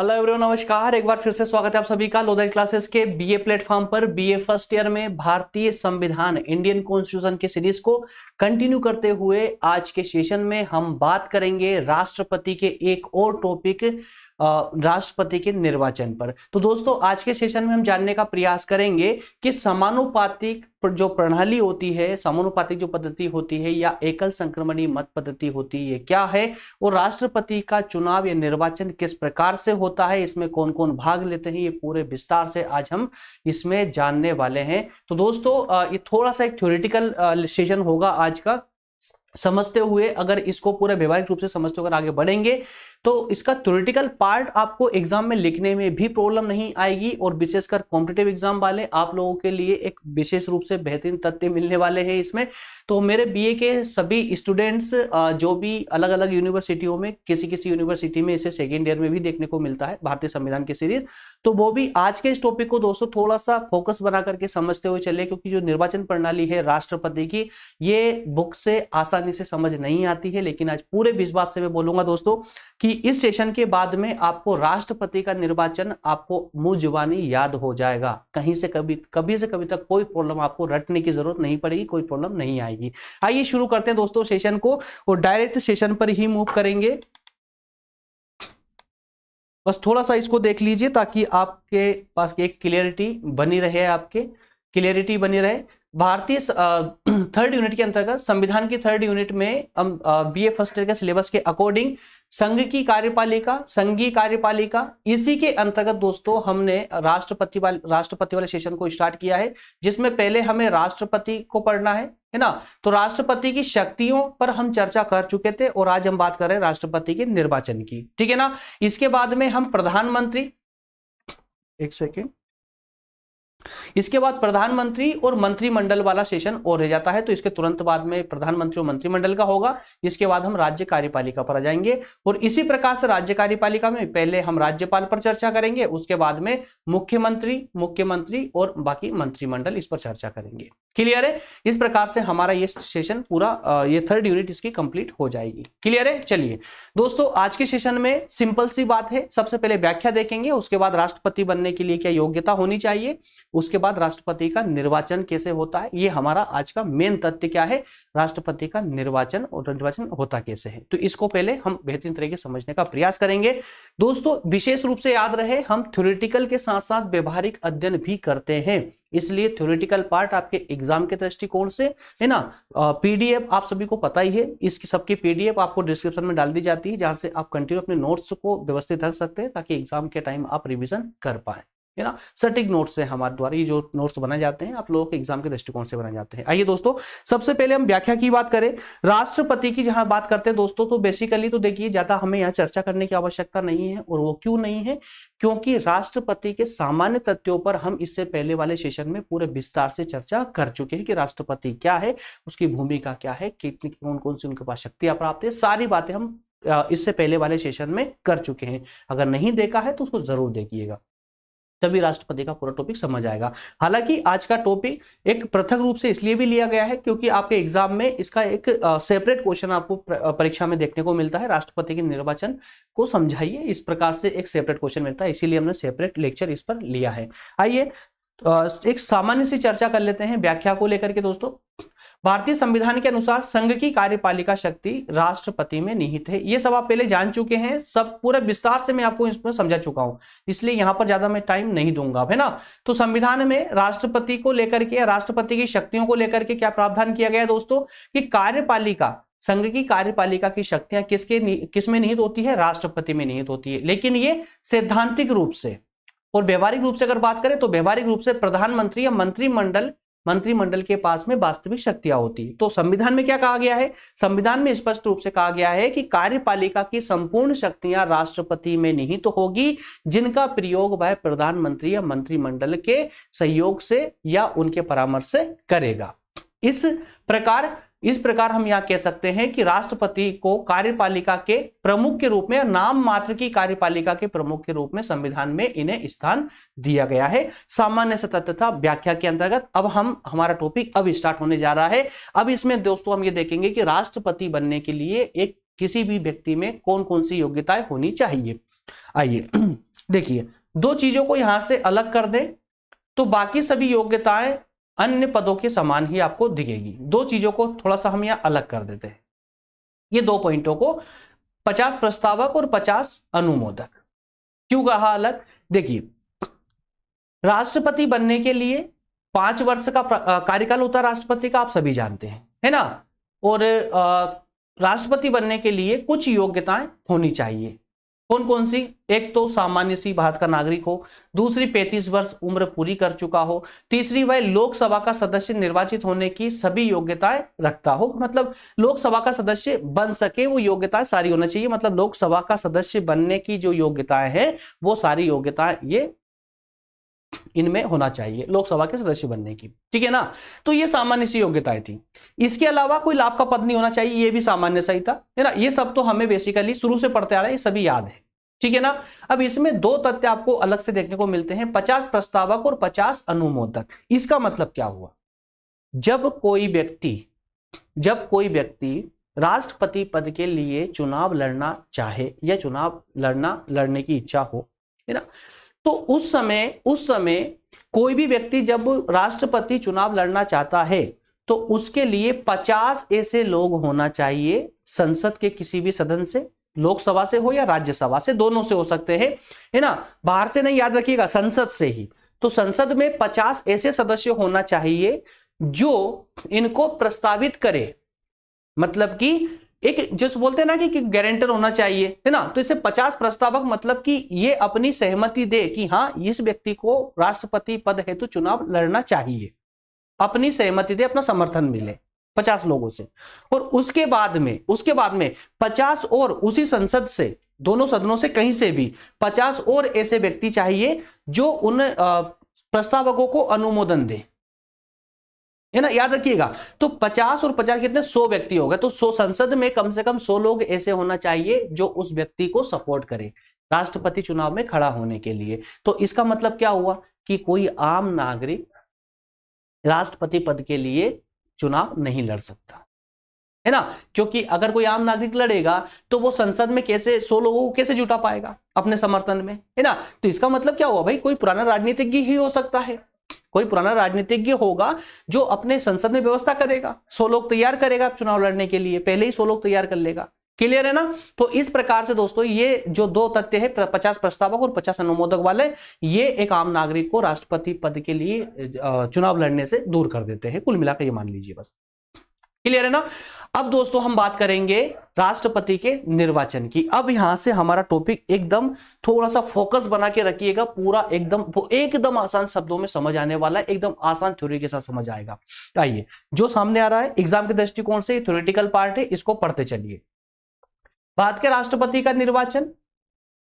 Hello everyone, नमस्कार। एक बार फिर से स्वागत है आप सभी का लोधा क्लासेस के बीए प्लेटफॉर्म पर। बीए फर्स्ट ईयर में भारतीय संविधान इंडियन कॉन्स्टिट्यूशन के सीरीज को कंटिन्यू करते हुए आज के सेशन में हम बात करेंगे राष्ट्रपति के एक और टॉपिक राष्ट्रपति के निर्वाचन पर। तो दोस्तों, आज के सेशन में हम जानने का प्रयास करेंगे कि समानुपातिक जो प्रणाली होती है, समानुपातिक जो पद्धति होती है या एकल संक्रमणीय मत पद्धति होती है क्या है, और राष्ट्रपति का चुनाव या निर्वाचन किस प्रकार से होता है, इसमें कौन कौन भाग लेते हैं, ये पूरे विस्तार से आज हम इसमें जानने वाले हैं। तो दोस्तों, ये थोड़ा सा एक थ्योरेटिकल सेशन होगा आज का। समझते हुए, अगर इसको पूरे व्यवहारिक रूप से समझते हुए अगर आगे बढ़ेंगे तो इसका थ्योरेटिकल पार्ट आपको एग्जाम में लिखने में भी प्रॉब्लम नहीं आएगी, और विशेषकर कॉम्पिटिटिव एग्जाम वाले आप लोगों के लिए एक विशेष रूप से बेहतरीन तथ्य मिलने वाले हैं इसमें। तो मेरे बीए के सभी स्टूडेंट्स जो भी अलग अलग यूनिवर्सिटियों में, किसी किसी यूनिवर्सिटी में इसे सेकेंड ईयर में भी देखने को मिलता है भारतीय संविधान की सीरीज, तो वो भी आज के इस टॉपिक को दोस्तों थोड़ा सा फोकस बना करके समझते हुए चले, क्योंकि जो निर्वाचन प्रणाली है राष्ट्रपति की, ये बुक से आसानी से समझ नहीं आती है। लेकिन आज पूरे विश्वास से मैं बोलूंगा दोस्तों कि इस सेशन के बाद में आपको राष्ट्रपति का निर्वाचन आपको मुंह जुबानी याद हो जाएगा। कहीं से कभी से कभी तक कोई प्रॉब्लम आपको रटने की जरूरत नहीं पड़ेगी, कोई प्रॉब्लम नहीं आएगी। आइए शुरू करते हैं दोस्तों सेशन को, और डायरेक्ट सेशन पर ही मूव करेंगे। बस थोड़ा सा इसको देख लीजिए ताकि आपके पास एक क्लियरिटी बनी रहे। भारतीय थर्ड यूनिट के अंतर्गत, संविधान की थर्ड यूनिट में हम बीए फर्स्ट ईयर के सिलेबस के अकॉर्डिंग संघीय कार्यपालिका, इसी के अंतर्गत दोस्तों हमने राष्ट्रपति वाले सेशन को स्टार्ट किया है, जिसमें पहले हमें राष्ट्रपति को पढ़ना है ना। तो राष्ट्रपति की शक्तियों पर हम चर्चा कर चुके थे, और आज हम बात कर रहे हैं राष्ट्रपति के निर्वाचन की, ठीक है ना। इसके बाद में हम प्रधानमंत्री, एक सेकेंड, इसके बाद प्रधानमंत्री और मंत्रिमंडल वाला सेशन और रह जाता है। तो इसके तुरंत बाद में प्रधानमंत्री और मंत्रिमंडल का होगा। इसके बाद हम राज्य कार्यपालिका पर आ जाएंगे, और इसी प्रकार से राज्य कार्यपालिका में पहले हम राज्यपाल पर चर्चा करेंगे, उसके बाद में मुख्यमंत्री और बाकी मंत्रिमंडल, इस पर चर्चा करेंगे। क्लियर है? इस प्रकार से हमारा ये सेशन पूरा, ये थर्ड यूनिट इसकी कंप्लीट हो जाएगी। क्लियर है? चलिए दोस्तों, आज के सेशन में सिंपल सी बात है, सबसे पहले व्याख्या देखेंगे, उसके बाद राष्ट्रपति बनने के लिए क्या योग्यता होनी चाहिए, उसके बाद राष्ट्रपति का निर्वाचन कैसे होता है, ये हमारा आज का मेन तथ्य क्या है, राष्ट्रपति का निर्वाचन, और निर्वाचन होता कैसे है। तो इसको पहले हम बेहतरीन तरीके से समझने का प्रयास करेंगे। दोस्तों, विशेष रूप से याद रहे, हम थ्योरेटिकल के साथ साथ व्यवहारिक अध्ययन भी करते हैं, इसलिए थ्योरेटिकल पार्ट आपके एग्जाम के दृष्टिकोण से है ना। पीडीएफ आप सभी को पता ही है, इसकी सबकी पीडीएफ आपको डिस्क्रिप्शन में डाल दी जाती है, जहां से आप कंटिन्यू अपने नोट्स को व्यवस्थित रख सकते हैं, ताकि एग्जाम के टाइम आप रिवीजन कर पाए, है ना। सटीक नोट्स है हमारे द्वारा, ये जो नोट्स बनाए जाते हैं आप लोगों के एग्जाम के दृष्टिकोण से बनाए जाते हैं। आइए दोस्तों, सबसे पहले हम व्याख्या की बात करें, राष्ट्रपति की जहां बात करते हैं दोस्तों, तो बेसिकली तो देखिए ज्यादा हमें यहाँ चर्चा करने की आवश्यकता नहीं है, और वो क्यों नहीं है, क्योंकि राष्ट्रपति के सामान्य तथ्यों पर हम इससे पहले वाले सेशन में पूरे विस्तार से चर्चा कर चुके हैं कि राष्ट्रपति क्या है, उसकी भूमिका क्या है, कितनी कौन कौन सी उनके पास शक्तियां प्राप्त है, सारी बातें हम इससे पहले वाले सेशन में कर चुके हैं। अगर नहीं देखा है तो उसको जरूर देखिएगा, तभी राष्ट्रपति का पूरा टॉपिक समझ आएगा। हालांकि आज का टॉपिक एक पृथक रूप से इसलिए भी लिया गया है क्योंकि आपके एग्जाम में इसका एक सेपरेट क्वेश्चन आपको परीक्षा में देखने को मिलता है, राष्ट्रपति के निर्वाचन को समझाइए, इस प्रकार से एक सेपरेट क्वेश्चन मिलता है, इसीलिए हमने सेपरेट लेक्चर इस पर लिया है। आइए एक सामान्य सी चर्चा कर लेते हैं व्याख्या को लेकर के। दोस्तों, भारतीय संविधान के अनुसार संघ की कार्यपालिका शक्ति राष्ट्रपति में निहित है। ये सब आप पहले जान चुके हैं, सब पूरे विस्तार से मैं आपको इसमें समझा चुका हूं, इसलिए यहां पर ज्यादा मैं टाइम नहीं दूंगा, है ना। तो संविधान में राष्ट्रपति को लेकर के, राष्ट्रपति की शक्तियों को लेकर के क्या प्रावधान किया गया है दोस्तों, कि कार्यपालिका, संघ की कार्यपालिका की शक्तियां किसमें निहित होती है, राष्ट्रपति में निहित होती है। लेकिन ये सैद्धांतिक रूप से, और व्यवहारिक रूप से अगर बात करें तो व्यवहारिक रूप से प्रधानमंत्री या मंत्रिमंडल के पास में वास्तविक शक्तियां होती है। तो संविधान में क्या कहा गया है, संविधान में स्पष्ट रूप से कहा गया है कि कार्यपालिका की संपूर्ण शक्तियां राष्ट्रपति में निहित होगी, जिनका प्रयोग वह प्रधानमंत्री या मंत्रिमंडल के सहयोग से या उनके परामर्श से करेगा। इस प्रकार हम यहां कह सकते हैं कि राष्ट्रपति को कार्यपालिका के प्रमुख के रूप में, नाम मात्र की कार्यपालिका के प्रमुख के रूप में संविधान में इन्हें स्थान दिया गया है, सामान्य सतत तथा व्याख्या के अंतर्गत। अब हमारा टॉपिक अब स्टार्ट होने जा रहा है। अब इसमें दोस्तों हम ये देखेंगे कि राष्ट्रपति बनने के लिए किसी भी व्यक्ति में कौन कौन सी योग्यताएं होनी चाहिए। आइए देखिए, दो चीजों को यहां से अलग कर दें तो बाकी सभी योग्यताएं अन्य पदों के समान ही आपको दिखेगी। दो चीजों को थोड़ा सा हम यहां अलग कर देते हैं, ये दो पॉइंटों को, 50 प्रस्तावक और 50 अनुमोदक। क्यों कहा अलग? देखिए, राष्ट्रपति बनने के लिए 5 वर्ष का कार्यकाल होता है राष्ट्रपति का, आप सभी जानते हैं, है ना। और राष्ट्रपति बनने के लिए कुछ योग्यताएं होनी चाहिए। कौन कौन सी? एक तो सामान्य सी भारत का नागरिक हो, दूसरी 35 वर्ष उम्र पूरी कर चुका हो, तीसरी वह लोकसभा का सदस्य निर्वाचित होने की सभी योग्यताएं रखता हो, मतलब लोकसभा का सदस्य बन सके वो योग्यताएं सारी होना चाहिए, मतलब लोकसभा का सदस्य बनने की जो योग्यताएं हैं वो सारी योग्यताएं ये इनमें होना चाहिए लोकसभा के सदस्य बनने की, ठीक है ना। तो ये सामान्य सी योग्यताएं थी। इसके अलावा कोई लाभ का पद नहीं होना चाहिए, ये भी सामान्य सही था, है ना। ये सब तो हमें बेसिकली शुरू से पढ़ते आ रहे हैं, ये सभी याद है, ठीक है ना। अब इसमें दो तथ्य आपको अलग से देखने को मिलते हैं, 50 प्रस्तावक और 50 अनुमोदक। इसका मतलब क्या हुआ? जब कोई व्यक्ति राष्ट्रपति पद के लिए चुनाव लड़ना चाहे या चुनाव लड़ने की इच्छा हो, है ना, तो उस समय कोई भी व्यक्ति जब राष्ट्रपति चुनाव लड़ना चाहता है तो उसके लिए 50 ऐसे लोग होना चाहिए संसद के किसी भी सदन से, लोकसभा से हो या राज्यसभा से, दोनों से हो सकते हैं, है ना। बाहर से नहीं, याद रखिएगा, संसद से ही। तो संसद में 50 ऐसे सदस्य होना चाहिए जो इनको प्रस्तावित करे, मतलब कि एक जैसे बोलते हैं ना कि गारंटर होना चाहिए, है ना। तो इसे 50 प्रस्तावक मतलब कि ये अपनी सहमति दे कि हाँ इस व्यक्ति को राष्ट्रपति पद हेतु चुनाव लड़ना चाहिए, अपनी सहमति दे, अपना समर्थन मिले 50 लोगों से। और उसके बाद में 50 और उसी संसद से, दोनों सदनों से कहीं से भी 50 और ऐसे व्यक्ति चाहिए जो उन प्रस्तावकों को अनुमोदन दे, है ना, याद रखिएगा। तो 50 और 50 कितने? 100 व्यक्ति हो गए। तो 100 संसद में कम से कम 100 लोग ऐसे होना चाहिए जो उस व्यक्ति को सपोर्ट करे राष्ट्रपति चुनाव में खड़ा होने के लिए। तो इसका मतलब क्या हुआ कि कोई आम नागरिक राष्ट्रपति पद के लिए चुनाव नहीं लड़ सकता, है ना। क्योंकि अगर कोई आम नागरिक लड़ेगा तो वो संसद में कैसे 100 लोगों को कैसे जुटा पाएगा अपने समर्थन में, है ना। तो इसका मतलब क्या हुआ भाई? कोई पुराना राजनीतिज्ञ ही हो सकता है, कोई पुराना राजनीतिज्ञ होगा जो अपने संसद में व्यवस्था करेगा, 100 लोग तैयार करेगा चुनाव लड़ने के लिए, पहले ही 100 लोग तैयार कर लेगा। क्लियर है ना। तो इस प्रकार से दोस्तों ये जो दो तथ्य है, 50 प्रस्तावक और 50 अनुमोदक वाले, ये एक आम नागरिक को राष्ट्रपति पद के लिए चुनाव लड़ने से दूर कर देते हैं। कुल मिलाकर ये मान लीजिए बस। क्लियर है ना। अब दोस्तों हम बात करेंगे राष्ट्रपति के निर्वाचन की। अब यहां से हमारा टॉपिक एकदम थोड़ा सा फोकस बना के रखिएगा, पूरा एकदम आसान शब्दों में समझ आने वाला है, एकदम आसान थ्योरी के साथ समझ आएगा। आइए, जो सामने आ रहा है एग्जाम के दृष्टिकोण से थ्योरेटिकल पार्ट है, इसको पढ़ते चलिए। भारत के राष्ट्रपति का निर्वाचन,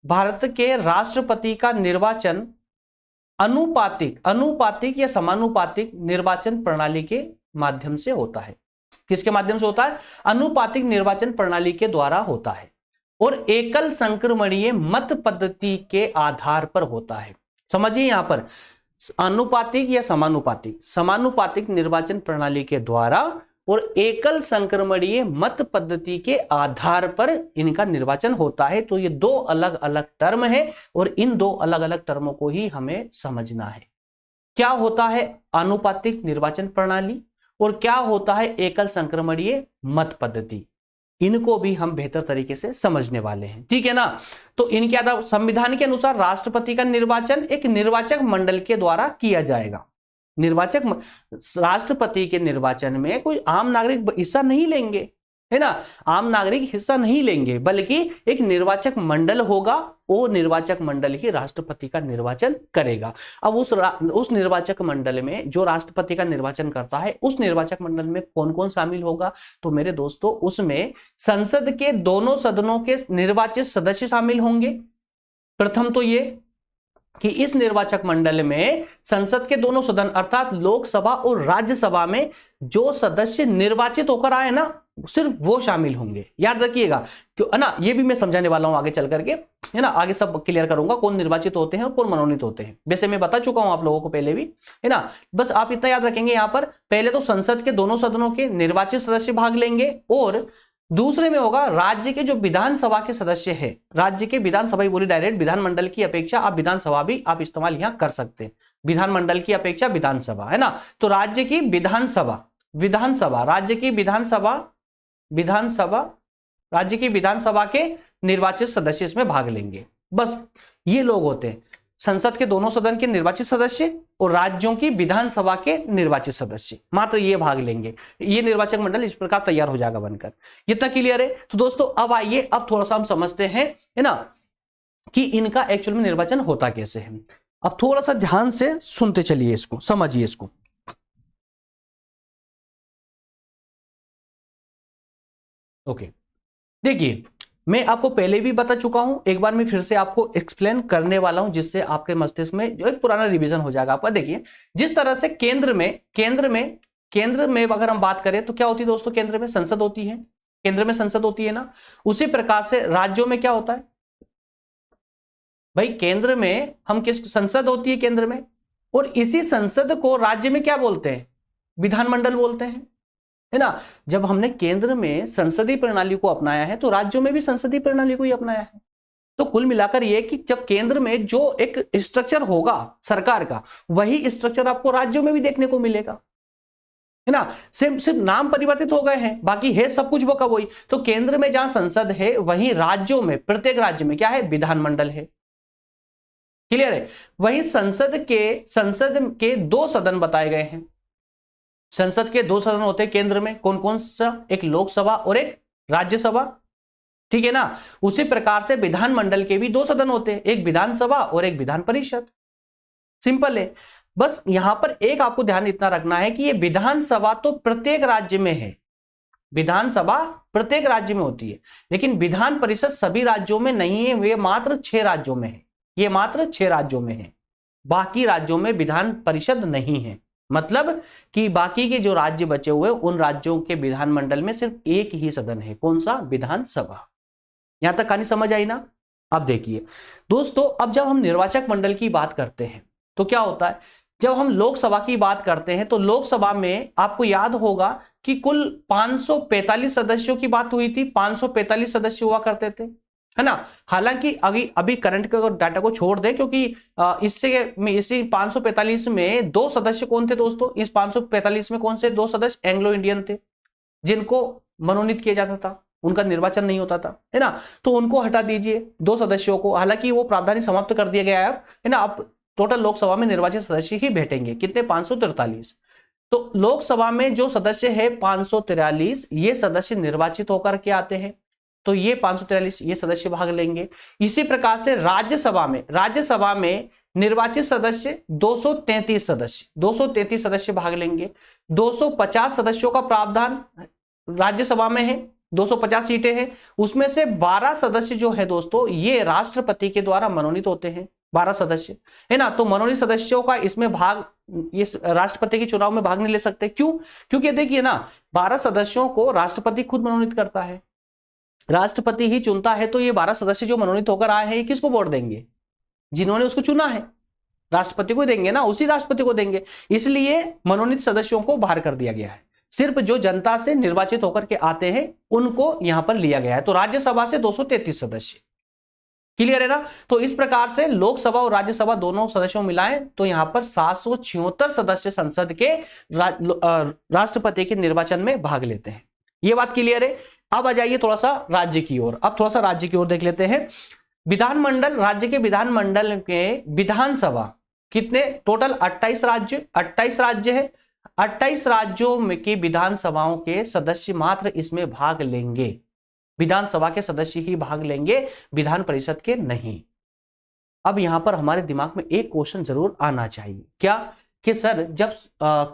भारत के राष्ट्रपति का निर्वाचन अनुपातिक या समानुपातिक निर्वाचन प्रणाली के माध्यम से होता है। किसके माध्यम से होता है? अनुपातिक निर्वाचन प्रणाली के द्वारा होता है और एकल संक्रमणीय मत पद्धति के आधार पर होता है। समझिए यहां पर अनुपातिक या समानुपातिक निर्वाचन प्रणाली के द्वारा और एकल संक्रमणीय मत पद्धति के आधार पर इनका निर्वाचन होता है। तो ये दो अलग अलग टर्म है और इन दो अलग अलग टर्मों को ही हमें समझना है। क्या होता है अनुपातिक निर्वाचन प्रणाली और क्या होता है एकल संक्रमणीय मत पद्धति, इनको भी हम बेहतर तरीके से समझने वाले हैं, ठीक है ना। तो इनके आधार संविधान के अनुसार राष्ट्रपति का निर्वाचन एक निर्वाचक मंडल के द्वारा किया जाएगा। राष्ट्रपति के निर्वाचन में कोई आम नागरिक हिस्सा नहीं लेंगे, है ना, आम नागरिक हिस्सा नहीं लेंगे, बल्कि एक निर्वाचक मंडल होगा, वो निर्वाचक मंडल ही राष्ट्रपति का निर्वाचन करेगा। अब उस निर्वाचक मंडल में जो राष्ट्रपति का निर्वाचन करता है, उस निर्वाचक मंडल में कौन कौन शामिल होगा? तो मेरे दोस्तों उसमें संसद के दोनों सदनों के निर्वाचित सदस्य शामिल होंगे। प्रथम तो ये कि इस निर्वाचक मंडल में संसद के दोनों सदन अर्थात लोकसभा और राज्यसभा में जो सदस्य निर्वाचित होकर आए ना, सिर्फ वो शामिल होंगे। याद रखिएगा, क्यों है ना, ये भी मैं समझाने वाला हूं आगे चल करके, है ना, आगे सब क्लियर करूंगा कौन निर्वाचित होते हैं और कौन मनोनीत होते हैं। वैसे मैं बता चुका हूं आप लोगों को पहले भी, है ना। बस आप इतना याद रखेंगे, यहां पर पहले तो संसद के दोनों सदनों के निर्वाचित सदस्य भाग लेंगे और दूसरे में होगा राज्य के जो विधानसभा के सदस्य है, राज्य के विधानसभा ही बोली डायरेक्ट, विधानमंडल की अपेक्षा आप विधानसभा भी आप इस्तेमाल यहां कर सकते हैं, विधानमंडल की अपेक्षा विधानसभा, है ना। तो राज्य की विधानसभा, विधानसभा, राज्य की विधानसभा, विधानसभा, राज्य की विधानसभा के निर्वाचित सदस्य इसमें भाग लेंगे। बस ये लोग होते हैं संसद के दोनों सदन के निर्वाचित सदस्य और राज्यों की विधानसभा के निर्वाचित सदस्य, मात्र ये भाग लेंगे। ये निर्वाचक मंडल इस प्रकार तैयार हो जाएगा बनकर। इतना क्लियर है। तो दोस्तों अब आइए, अब थोड़ा सा हम समझते हैं, है ना, कि इनका एक्चुअल में निर्वाचन होता कैसे है। अब थोड़ा सा ध्यान से सुनते चलिए, इसको समझिए इसको। ओके, देखिए मैं आपको पहले भी बता चुका हूं, एक बार मैं फिर से आपको एक्सप्लेन करने वाला हूं, जिससे आपके मस्तिष्क में जो एक पुराना रिवीजन हो जाएगा आपका। देखिए जिस तरह से केंद्र में अगर हम बात करें तो क्या होती है दोस्तों, केंद्र में संसद होती है, केंद्र में संसद होती है ना। उसी प्रकार से राज्यों में क्या होता है भाई, केंद्र में हम किस संसद होती है केंद्र में, और इसी संसद को राज्य में क्या बोलते हैं, विधानमंडल बोलते हैं, है ना। जब हमने केंद्र में संसदीय प्रणाली को अपनाया है तो राज्यों में भी संसदीय प्रणाली को ही अपनाया है। तो कुल मिलाकर यह कि जब केंद्र में जो एक स्ट्रक्चर होगा सरकार का, वही स्ट्रक्चर आपको राज्यों में भी देखने को मिलेगा, है ना। सिर्फ नाम परिवर्तित हो गए हैं, बाकी है सब कुछ वो का वही। तो केंद्र में जहां संसद है, वहीं राज्यों में प्रत्येक राज्य में क्या है, विधानमंडल है। क्लियर है। वहीं संसद के दो सदन बताए गए हैं। संसद के दो सदन होते हैं केंद्र में, कौन कौन सा, एक लोकसभा और एक राज्यसभा, ठीक है ना। उसी प्रकार से विधानमंडल के भी दो सदन होते हैं, एक विधानसभा और एक विधान परिषद। सिंपल है। बस यहां पर एक आपको ध्यान इतना रखना है कि ये विधानसभा तो प्रत्येक राज्य में है, विधानसभा प्रत्येक राज्य में होती है, लेकिन विधान परिषद सभी राज्यों में नहीं है, वे मात्र 6 राज्यों में है, ये मात्र 6 राज्यों में है, बाकी राज्यों में विधान परिषद नहीं है। मतलब कि बाकी के जो राज्य बचे हुए, उन राज्यों के विधानमंडल में सिर्फ एक ही सदन है, कौन सा, विधानसभा। यहां तक कहानी समझ आई ना। अब देखिए दोस्तों, अब जब हम निर्वाचक मंडल की बात करते हैं तो क्या होता है, जब हम लोकसभा की बात करते हैं तो लोकसभा में आपको याद होगा कि कुल 545 सदस्यों की बात हुई थी, 545 सदस्य हुआ करते थे, है ना। हालांकि अभी करंट के डाटा को छोड़ दें, क्योंकि इसी 545 में 2 सदस्य कौन थे दोस्तों, इस 545 में कौन से 2 सदस्य एंग्लो इंडियन थे, जिनको मनोनीत किया जाता था, उनका निर्वाचन नहीं होता था, है ना। तो उनको हटा दीजिए 2 सदस्यों को, हालांकि वो प्रावधान समाप्त कर दिया गया है अब, है ना। अब टोटल लोकसभा में निर्वाचित सदस्य ही बैठेंगे, कितने, 543। तो लोकसभा में जो सदस्य है 543, ये सदस्य निर्वाचित होकर के आते हैं, तो ये 543 ये सदस्य भाग लेंगे। इसी प्रकार से राज्यसभा में निर्वाचित सदस्य 233 सदस्य भाग लेंगे। 250 सदस्यों का प्रावधान राज्यसभा में है, 250 सीटें हैं, उसमें से 12 सदस्य जो है दोस्तों, ये राष्ट्रपति के द्वारा मनोनीत होते हैं, 12 सदस्य, है ना। तो मनोनीत सदस्यों का इसमें भाग, ये राष्ट्रपति के चुनाव में भाग नहीं ले सकते, क्यों, क्योंकि देखिए ना, 12 सदस्यों को राष्ट्रपति खुद मनोनीत करता है, राष्ट्रपति ही चुनता है। तो ये 12 सदस्य जो मनोनीत होकर आए हैं, ये किसको वोट देंगे, जिन्होंने उसको चुना है, राष्ट्रपति को देंगे ना, उसी राष्ट्रपति को देंगे। इसलिए मनोनीत सदस्यों को बाहर कर दिया गया है, सिर्फ जो जनता से निर्वाचित होकर के आते हैं उनको यहां पर लिया गया है। तो राज्यसभा से 233 सदस्य, क्लियर है ना। तो इस प्रकार से लोकसभा और राज्यसभा दोनों सदस्यों मिलाएं तो यहां पर 776 सदस्य संसद के राष्ट्रपति के निर्वाचन में भाग लेते हैं। ये बात क्लियर है। अब आ जाइए थोड़ा सा राज्य की ओर, अब थोड़ा सा राज्य की ओर देख लेते हैं। विधानमंडल, राज्य के विधानमंडल के विधानसभा कितने, टोटल 28 राज्य है। 28 राज्यों में की विधानसभाओं के सदस्य मात्र इसमें भाग लेंगे, विधानसभा के सदस्य ही भाग लेंगे, विधान परिषद के नहीं। अब यहां पर हमारे दिमाग में एक क्वेश्चन जरूर आना चाहिए, क्या, कि सर जब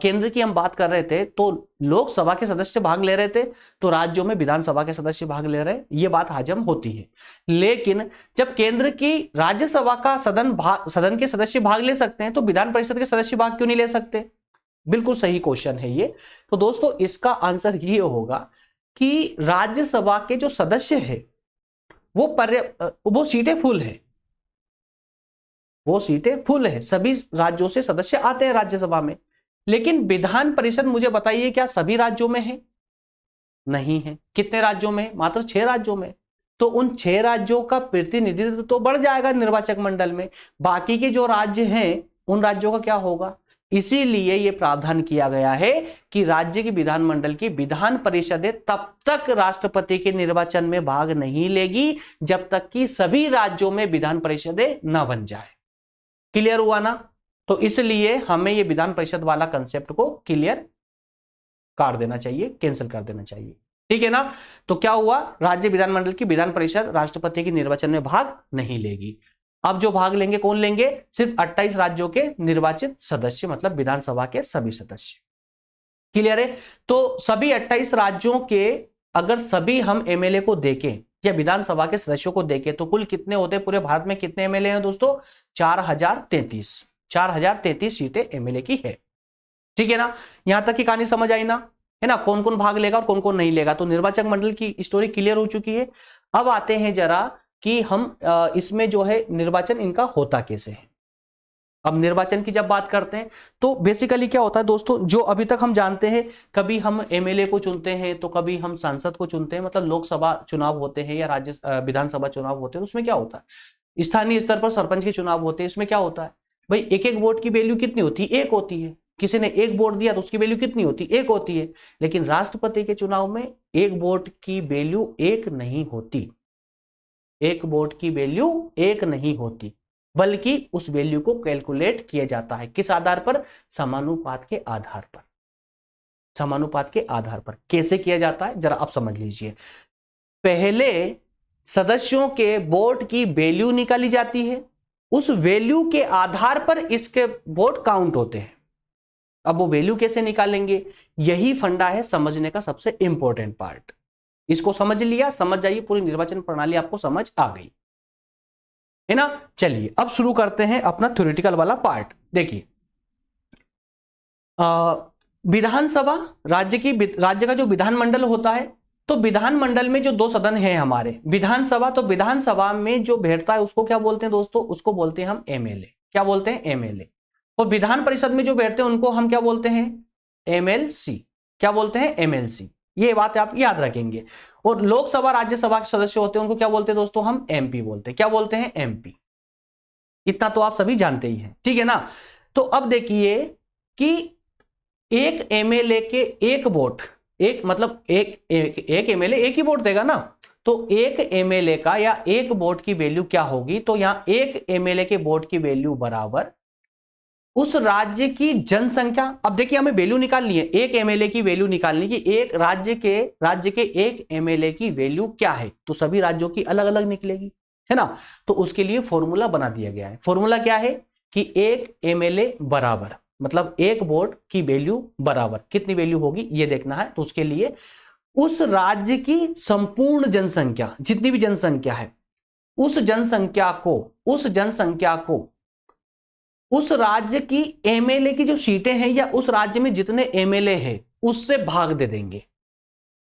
केंद्र की हम बात कर रहे थे तो लोकसभा के सदस्य भाग ले रहे थे, तो राज्यों में विधानसभा के सदस्य भाग ले रहे, ये बात हजम होती है। लेकिन जब केंद्र की राज्यसभा का सदन के सदस्य भाग ले सकते हैं, तो विधान परिषद के सदस्य भाग क्यों नहीं ले सकते। बिल्कुल सही क्वेश्चन है ये। तो दोस्तों इसका आंसर ये होगा कि राज्यसभा के जो सदस्य है वो सीटें फुल है, वो सीटें फुल है, सभी राज्यों से सदस्य आते हैं राज्यसभा में। लेकिन विधान परिषद मुझे बताइए क्या सभी राज्यों में है, नहीं है। कितने राज्यों में? मात्र 6 राज्यों में। तो उन 6 राज्यों का प्रतिनिधित्व तो बढ़ जाएगा निर्वाचक मंडल में, बाकी के जो राज्य हैं उन राज्यों का क्या होगा? इसीलिए यह प्रावधान किया गया है कि राज्य की विधानमंडल की विधान परिषदें तब तक राष्ट्रपति के निर्वाचन में भाग नहीं लेगी जब तक कि सभी राज्यों में विधान परिषदें न बन जाए। क्लियर हुआ ना? तो इसलिए हमें यह विधान परिषद वाला कंसेप्ट को क्लियर कर देना चाहिए, कैंसिल कर देना चाहिए। ठीक है ना? तो क्या हुआ? राज्य विधानमंडल की विधान परिषद राष्ट्रपति के निर्वाचन में भाग नहीं लेगी। अब जो भाग लेंगे कौन लेंगे? सिर्फ 28 राज्यों के निर्वाचित सदस्य, मतलब विधानसभा के सभी सदस्य। क्लियर है? तो सभी 28 राज्यों के अगर सभी हम एमएलए को देखें या विधानसभा के सदस्यों को देखें तो कुल कितने होते हैं? पूरे भारत में कितने एमएलए हैं दोस्तों? 4033 सीटें एमएलए की है। ठीक है ना? यहां तक की कहानी समझ आई ना? है ना? कौन कौन भाग लेगा और कौन कौन नहीं लेगा। तो निर्वाचक मंडल की स्टोरी क्लियर हो चुकी है। अब आते हैं जरा कि हम इसमें जो है निर्वाचन इनका होता कैसे है। अब निर्वाचन की जब बात करते हैं तो बेसिकली क्या होता है दोस्तों, जो अभी तक हम जानते हैं, कभी हम एमएलए को चुनते हैं तो कभी हम सांसद को चुनते हैं, मतलब लोकसभा चुनाव होते हैं या राज्य विधानसभा चुनाव होते हैं। उसमें क्या होता है? स्थानीय स्तर पर सरपंच के चुनाव होते हैं। इसमें क्या होता है भाई? एक एक वोट की वैल्यू कितनी होती है? 1 होती है। किसी ने 1 वोट दिया तो उसकी वैल्यू कितनी होती है? 1 होती है। लेकिन राष्ट्रपति के चुनाव में 1 वोट की वैल्यू 1 नहीं होती। 1 वोट की वैल्यू 1 नहीं होती, बल्कि उस वैल्यू को कैलकुलेट किया जाता है। किस आधार पर? समानुपात के आधार पर। समानुपात के आधार पर कैसे किया जाता है जरा आप समझ लीजिए। पहले सदस्यों के वोट की वैल्यू निकाली जाती है, उस वैल्यू के आधार पर इसके वोट काउंट होते हैं। अब वो वैल्यू कैसे निकालेंगे? यही फंडा है समझने का सबसे इंपॉर्टेंट पार्ट। इसको समझ लिया, समझ जाइए, पूरी निर्वाचन प्रणाली आपको समझ आ गई है ना? चलिए अब शुरू करते हैं अपना थ्योरेटिकल वाला पार्ट। देखिए विधानसभा राज्य का जो विधानमंडल होता है, तो विधानमंडल में जो 2 सदन हैं हमारे, विधानसभा, तो विधानसभा में जो बैठता है उसको क्या बोलते हैं दोस्तों? उसको बोलते हैं हम एमएलए। क्या बोलते हैं? एमएलए। और विधान परिषद में जो बैठते हैं उनको हम क्या बोलते हैं? एमएलसी। क्या बोलते हैं? एमएलसी। ये बात आप याद रखेंगे। और लोकसभा राज्यसभा के सदस्य होते हैं उनको क्या बोलते हैं दोस्तों? हम एमपी बोलते हैं। क्या बोलते हैं? एमपी। इतना तो आप सभी जानते ही हैं। ठीक है ना? तो अब देखिए कि एक एमएलए के 1 वोट, एक मतलब एक एमएलए 1 ही वोट देगा ना, तो एक एमएलए का या 1 वोट की वैल्यू क्या होगी? तो यहां 1 एमएलए के वोट की वैल्यू बराबर उस राज्य की जनसंख्या। अब देखिए हमें वैल्यू निकालनी है, 1 एमएलए की वैल्यू निकालनी कि एक राज्य के 1 एमएलए की वैल्यू क्या है। तो सभी राज्यों की अलग अलग निकलेगी, है ना? तो उसके लिए फॉर्मूला बना दिया गया है। फॉर्मूला क्या है कि 1 एमएलए बराबर, मतलब 1 वोट की वैल्यू बराबर कितनी वैल्यू होगी ये देखना है। तो उसके लिए उस राज्य की संपूर्ण जनसंख्या, जितनी भी जनसंख्या है, उस जनसंख्या को उस राज्य की एमएलए की जो सीटें हैं या उस राज्य में जितने एमएलए हैं उससे भाग दे देंगे।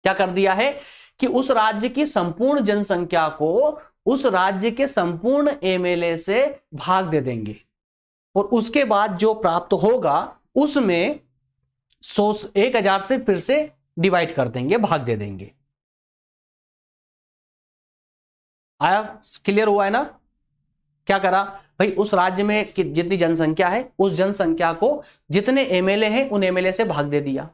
क्या कर दिया है कि उस राज्य की संपूर्ण जनसंख्या को उस राज्य के संपूर्ण एमएलए से भाग दे देंगे और उसके बाद जो प्राप्त होगा उसमें 1000 से फिर से डिवाइड कर देंगे, भाग दे देंगे। आया? क्लियर हुआ है ना? क्या करा भाई? उस राज्य में जितनी जनसंख्या है उस जनसंख्या को जितने एमएलए हैं उन एमएलए से भाग दे दिया।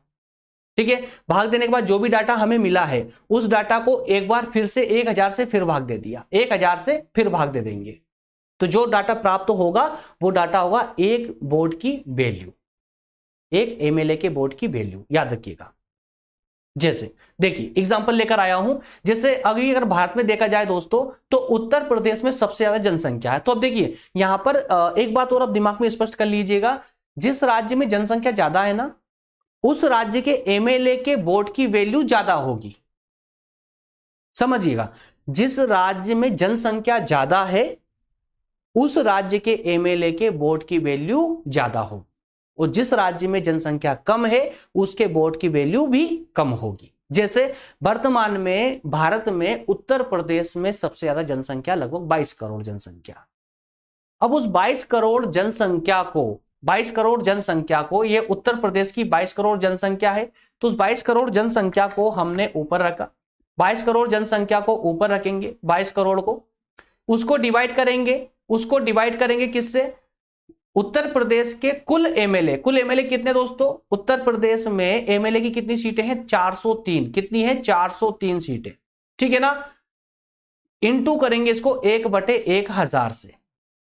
ठीक है? भाग देने के बाद जो भी डाटा हमें मिला है उस डाटा को एक बार फिर से 1000 से फिर भाग दे दिया, 1000 से फिर भाग दे देंगे। तो जो डाटा प्राप्त होगा वो डाटा होगा 1 वोट की वैल्यू, 1 एमएलए के वोट की वैल्यू। याद रखिएगा। जैसे देखिए एग्जांपल लेकर आया हूं, जैसे अगर भारत में देखा जाए दोस्तों तो उत्तर प्रदेश में सबसे ज्यादा जनसंख्या है। तो अब देखिए यहां पर एक बात और आप दिमाग में स्पष्ट कर लीजिएगा, जिस राज्य में जनसंख्या ज्यादा है ना उस राज्य के एमएलए के वोट की वैल्यू ज्यादा होगी। समझिएगा, जिस राज्य में जनसंख्या ज्यादा है उस राज्य के एमएलए के वोट की वैल्यू ज्यादा होगी और जिस राज्य में जनसंख्या कम है उसके वोट की वैल्यू भी कम होगी। जैसे वर्तमान में भारत में उत्तर प्रदेश में सबसे ज्यादा जनसंख्या लगभग 22 करोड़ जनसंख्या। अब उस 22 करोड़ जनसंख्या को 22 करोड़ जनसंख्या को, ये उत्तर प्रदेश की 22 करोड़ जनसंख्या है, तो उस 22 करोड़ जनसंख्या को हमने ऊपर रखा, 22 करोड़ जनसंख्या को ऊपर रखेंगे, 22 करोड़ को, उसको डिवाइड करेंगे किससे? उत्तर प्रदेश के कुल एमएलए कितने दोस्तों? उत्तर प्रदेश में एमएलए की कितनी सीटें हैं? 403। कितनी है? 403 सीटें, ठीक है ना। इंटू करेंगे इसको 1/1000 से,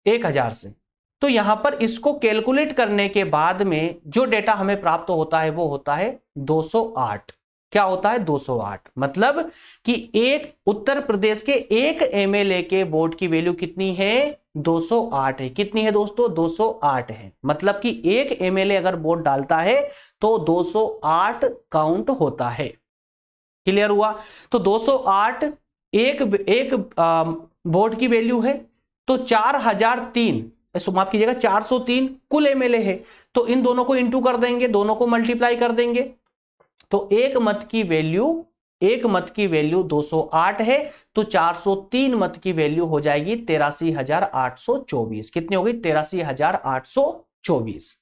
1000 से। तो यहां पर इसको कैलकुलेट करने के बाद में जो डेटा हमें प्राप्त होता है वो होता है 208। क्या होता है? 208। मतलब कि एक उत्तर प्रदेश के एक एमएलए के वोट की वैल्यू कितनी है? 208 है। कितनी है दोस्तों? 208 है। मतलब कि एक एमएलए अगर वोट डालता है तो 208 काउंट होता है। क्लियर हुआ? तो 208 एक वोट की वैल्यू है, तो 4003, माफ कीजिएगा 403 कुल एमएलए है, तो इन दोनों को इंटू कर देंगे, दोनों को मल्टीप्लाई कर देंगे, तो एक मत की वैल्यू 208 है, तो 403 मत की वैल्यू हो जाएगी 83,824। कितनी होगी? 83,824।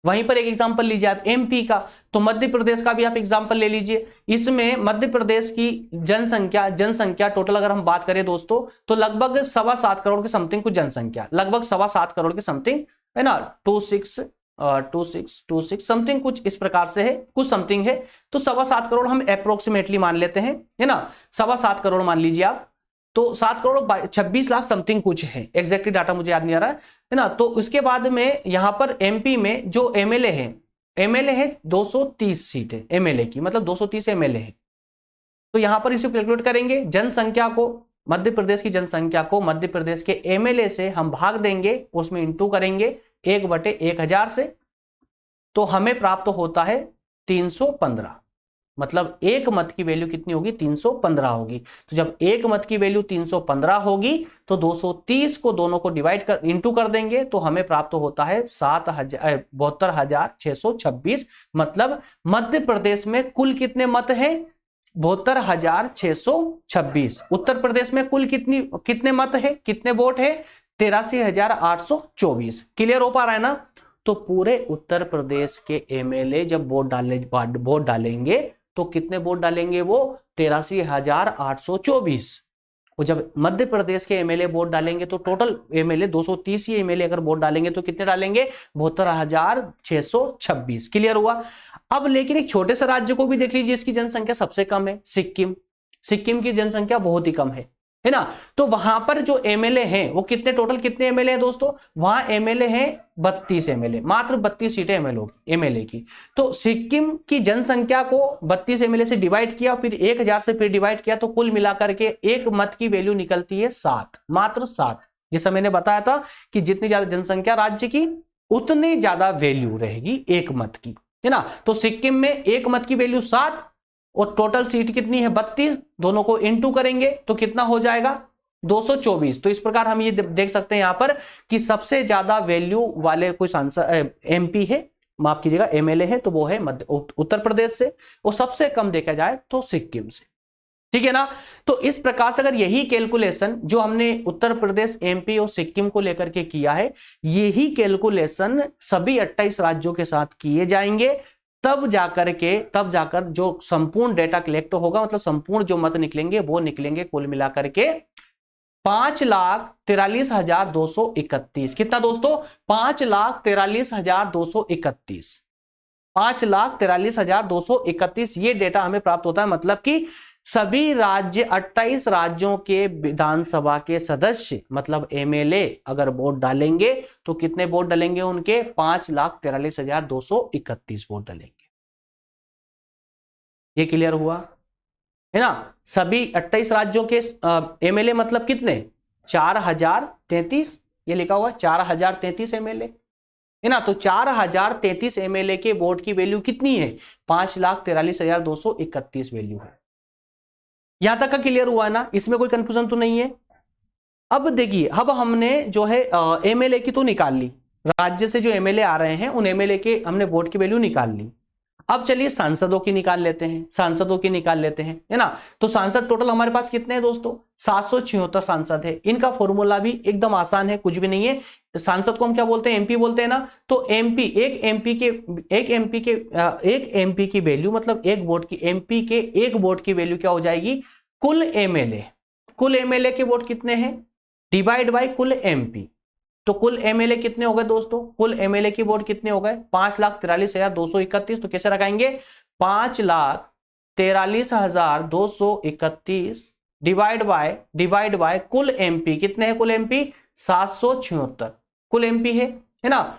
वहीं पर एक एग्जांपल लीजिए आप एमपी का, तो मध्य प्रदेश का भी आप एग्जांपल ले लीजिए। इसमें मध्य प्रदेश की जनसंख्या टोटल अगर हम बात करें दोस्तों, तो लगभग 7.25 करोड़ के समथिंग कुछ जनसंख्या, लगभग 7.25 करोड़ के समथिंग है ना, 26 समथिंग कुछ इस प्रकार से है, कुछ समथिंग है। तो 7.25 करोड़ हम अप्रोक्सीमेटली मान लेते हैं, है ना, 7.25 करोड़ मान लीजिए आप। तो 7 करोड़ 26 लाख समथिंग कुछ है, एग्जैक्टली डाटा मुझे याद नहीं आ रहा है ना। तो उसके बाद में यहां पर एमपी में जो एमएलए है 230 सीट है एमएलए की, मतलब 230 एमएलए है। तो यहां पर इसे कैलकुलेट करेंगे, जनसंख्या को, मध्य प्रदेश की जनसंख्या को मध्य प्रदेश के एमएलए से हम भाग देंगे, उसमें इंटू करेंगे 1/1000 से, तो हमें प्राप्त होता है 315। मतलब एक मत की वैल्यू कितनी होगी? 315 होगी। तो जब एक मत की वैल्यू 315 होगी तो 230 को दोनों को डिवाइड कर इंटू कर देंगे, तो हमें प्राप्त होता है 72,626। मतलब मध्य प्रदेश में कुल कितने मत हैं? 72,626। उत्तर प्रदेश में कुल कितने मत है, कितने वोट है? 83,824। क्लियर हो पा रहा है ना? तो पूरे उत्तर प्रदेश के एमएलए जब वोट डालेंगे तो कितने वोट डालेंगे? वो 83,824। और जब मध्य प्रदेश के एमएलए वोट डालेंगे तो टोटल एमएलए 230 ही एमएलए अगर वोट डालेंगे तो कितने डालेंगे? 72,626। क्लियर हुआ? अब लेकिन एक छोटे से राज्य को भी देख लीजिए, इसकी जनसंख्या सबसे कम है, सिक्किम की जनसंख्या बहुत ही कम है ना। तो वहां पर जो एमएलए हैं वो टोटल कितने एमएलए हैं दोस्तों? वहां एमएलए हैं 32 एमएलए, मात्र 32 सीटें एमएलए की। तो सिक्किम की जनसंख्या को 32 एमएलए से डिवाइड किया, फिर 1000 से फिर डिवाइड किया, तो कुल मिलाकर के एक मत की वैल्यू निकलती है 7, मात्र 7। जैसा मैंने बताया था कि जितनी ज्यादा जनसंख्या राज्य की उतनी ज्यादा वैल्यू रहेगी एक मत की, है ना। तो सिक्किम में एक मत की वैल्यू 7 और टोटल सीट कितनी है? 32। दोनों को इंटू करेंगे तो कितना हो जाएगा? 224। तो इस प्रकार हम ये देख सकते हैं यहां पर कि सबसे ज्यादा वैल्यू वाले कोई सांसद एमपी है, माफ कीजिएगा एमएलए है, तो वो है उत्तर प्रदेश से, और सबसे कम देखा जाए तो सिक्किम से। ठीक है ना। तो इस प्रकार से अगर यही कैलकुलेशन जो हमने उत्तर प्रदेश, एमपी और सिक्किम को लेकर के किया है, यही कैलकुलेशन सभी 28 राज्यों के साथ किए जाएंगे, तब जाकर जो संपूर्ण डेटा कलेक्ट होगा, मतलब संपूर्ण जो मत निकलेंगे वो निकलेंगे कुल मिलाकर के 5,43,231। कितना दोस्तों? 5,43,231। 5,43,231 ये डेटा हमें प्राप्त होता है। मतलब कि सभी राज्य, 28 राज्यों के विधानसभा के सदस्य, मतलब एमएलए अगर वोट डालेंगे तो कितने वोट डालेंगे? उनके 5,43,231 वोट डालेंगे। ये क्लियर हुआ है ना? सभी 28 राज्यों के एमएलए मतलब कितने? 4,033। ये लिखा हुआ 4,033 एमएलए, है ना। तो 4,033 एमएलए के वोट की वैल्यू कितनी है? 5,43,231 वैल्यू है। यहां तक का क्लियर हुआ है ना? इसमें कोई कंफ्यूजन तो नहीं है? अब देखिए, अब हमने जो है एमएलए की तो निकाल ली, राज्य से जो एमएलए आ रहे हैं उन एमएलए के हमने वोट की वैल्यू निकाल ली। अब चलिए सांसदों की निकाल लेते हैं, सांसदों की निकाल लेते हैं, है ना। तो सांसद टोटल हमारे पास कितने हैं दोस्तों, 776 सांसद है। इनका फॉर्मूला भी एकदम आसान है, कुछ भी नहीं है। सांसद को हम क्या बोलते हैं, एमपी बोलते हैं ना। तो एमपी, एक एमपी की वैल्यू, मतलब एक वोट की, एमपी के एक वोट की वैल्यू क्या हो जाएगी, कुल एमएलए। कुल एमएलए के वोट कितने हैं, डिवाइड बाय कुल एमपी। तो कुल एमएलए कितने हो गए दोस्तों, कुल एमएलए की वोट कितने हो गए, 5,43,231। तो कैसे लगाएंगे, 5,43,231 डिवाइड बाय कुल एमपी। कितने हैं कुल एमपी, 776 कुल एमपी है ना।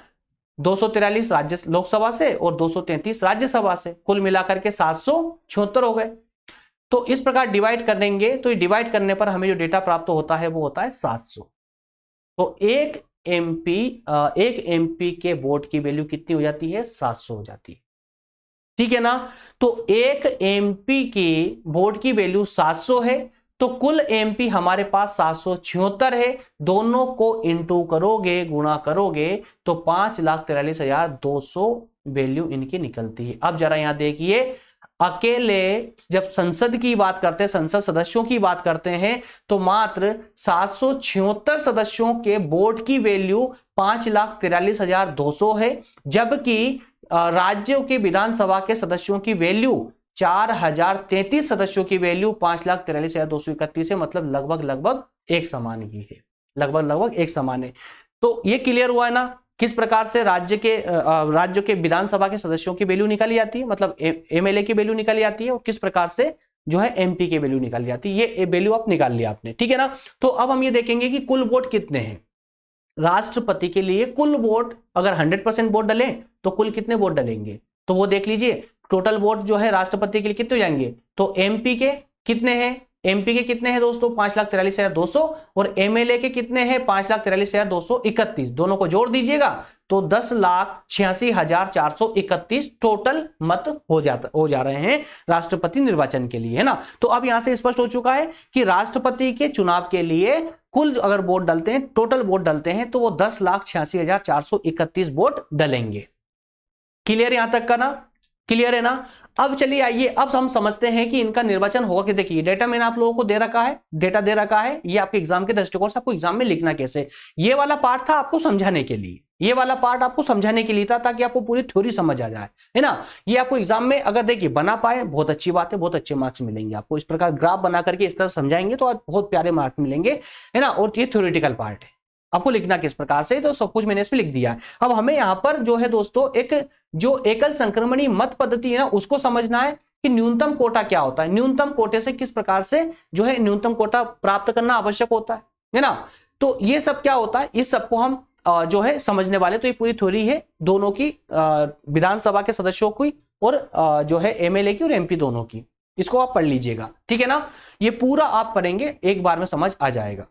243 राज्य लोकसभा से और 233 राज्यसभा से, कुल मिलाकर के 776 हो गए। तो इस प्रकार डिवाइड करेंगे, तो डिवाइड करने पर हमें जो डेटा प्राप्त होता है वो होता है 700। तो एक एमपी के वोट की वैल्यू कितनी हो जाती है, 700 हो जाती है, ठीक है ना। तो एक एमपी की वोट की वैल्यू 700 है, तो कुल एमपी हमारे पास 776 है। दोनों को इंटू करोगे, गुणा करोगे, तो 5,43,200 वैल्यू इनकी निकलती है। अब जरा यहां देखिए, अकेले जब संसद की बात करते हैं, संसद सदस्यों की बात करते हैं, तो मात्र 776 सदस्यों के वोट की वैल्यू 5,43,200 है, जबकि राज्यों की विधानसभा के सदस्यों की वैल्यू 4,033 सदस्यों की वैल्यू 5,43,231 है। मतलब लगभग एक समान ही है, लगभग एक समान है। तो ये क्लियर हुआ है ना, किस प्रकार से राज्य के विधानसभा के सदस्यों की वैल्यू निकाली जाती है, मतलब एमएलए की वैल्यू निकाली जाती है, और किस प्रकार से जो है एमपी की वैल्यू निकाली जाती है। ये वैल्यू आप निकाल लिया आपने, ठीक है ना। तो अब हम ये देखेंगे कि कुल वोट कितने हैं राष्ट्रपति के लिए। कुल वोट अगर 100% वोट डलें तो कुल कितने वोट डलेंगे, तो वो देख लीजिए। टोटल वोट जो है राष्ट्रपति के लिए कितने हो जाएंगे, तो एमपी के कितने हैं, एमपी के कितने हैं दोस्तों, 5,43,200, और एमएलए के कितने हैं, 5,43,231। दोनों को जोड़ दीजिएगा तो 10,86,431 टोटल मत हो जा रहे हैं राष्ट्रपति निर्वाचन के लिए, है ना। तो अब यहां से स्पष्ट हो चुका है कि राष्ट्रपति के चुनाव के लिए कुल अगर वोट डलते हैं, टोटल वोट डलते हैं, तो वो 10,86,431 वोट डलेंगे। क्लियर यहां तक का ना, क्लियर है ना। अब चलिए आइए, अब हम समझते हैं कि इनका निर्वाचन होगा कि देखिए डेटा मैंने आप लोगों को दे रखा है, डेटा दे रखा है, ये आपके एग्जाम के दृष्टिकोण से आपको एग्जाम में लिखना कैसे। ये वाला पार्ट था आपको समझाने के लिए, ये वाला पार्ट आपको समझाने के लिए था, ताकि आपको पूरी थ्योरी समझ आ जाए, है ना। ये आपको एग्जाम में अगर देखिए बना पाए बहुत अच्छी बात है, बहुत अच्छे मार्क्स मिलेंगे आपको। इस प्रकार ग्राफ बना करके इस तरह समझाएंगे तो आप बहुत प्यारे मार्क्स मिलेंगे, है ना। और ये थ्योरेटिकल पार्ट है, आपको लिखना किस प्रकार से, तो सब कुछ मैंने इसमें लिख दिया है। अब हमें यहां पर जो है दोस्तों, एक जो एकल संक्रमणी मत पद्धति है ना, उसको समझना है कि न्यूनतम कोटा क्या होता है, न्यूनतम कोटे से किस प्रकार से जो है न्यूनतम कोटा प्राप्त करना आवश्यक होता है ना। तो ये सब क्या होता है, इस सबको हम जो है समझने वाले। तो ये पूरी थ्योरी है दोनों की, विधानसभा के सदस्यों की और जो है एमएलए की और एमपी दोनों की। इसको आप पढ़ लीजिएगा, ठीक है ना। ये पूरा आप पढ़ेंगे एक बार में समझ आ जाएगा,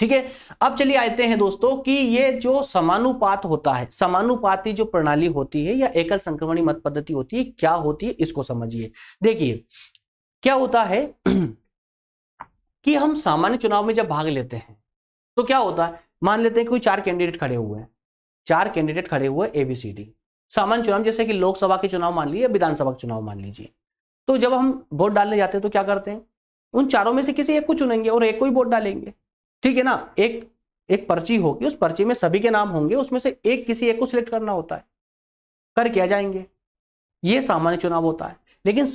ठीक है। अब चलिए आते हैं दोस्तों कि ये जो समानुपात होता है, समानुपाती जो प्रणाली होती है या एकल संक्रमणी मत पद्धति होती है, क्या होती है इसको समझिए। देखिए क्या होता है कि हम सामान्य चुनाव में जब भाग लेते हैं तो क्या होता है, मान लेते हैं कोई 4 कैंडिडेट खड़े हुए हैं, 4 कैंडिडेट खड़े हुए ABCD सामान्य चुनाव, जैसे कि लोकसभा के चुनाव मान लीजिए, विधानसभा के चुनाव मान लीजिए। तो जब हम वोट डालने जाते हैं तो क्या करते हैं, उन चारों में से किसी एक को चुनेंगे और एक को ही वोट डालेंगे, ठीक है ना। एक पर्ची होगी, उस पर्ची में सभी के नाम होंगे, उसमें से किसी एक को सिलेक्ट करना होता है, कर क्या जाएंगे, ये सामान्य चुनाव होता है। लेकिन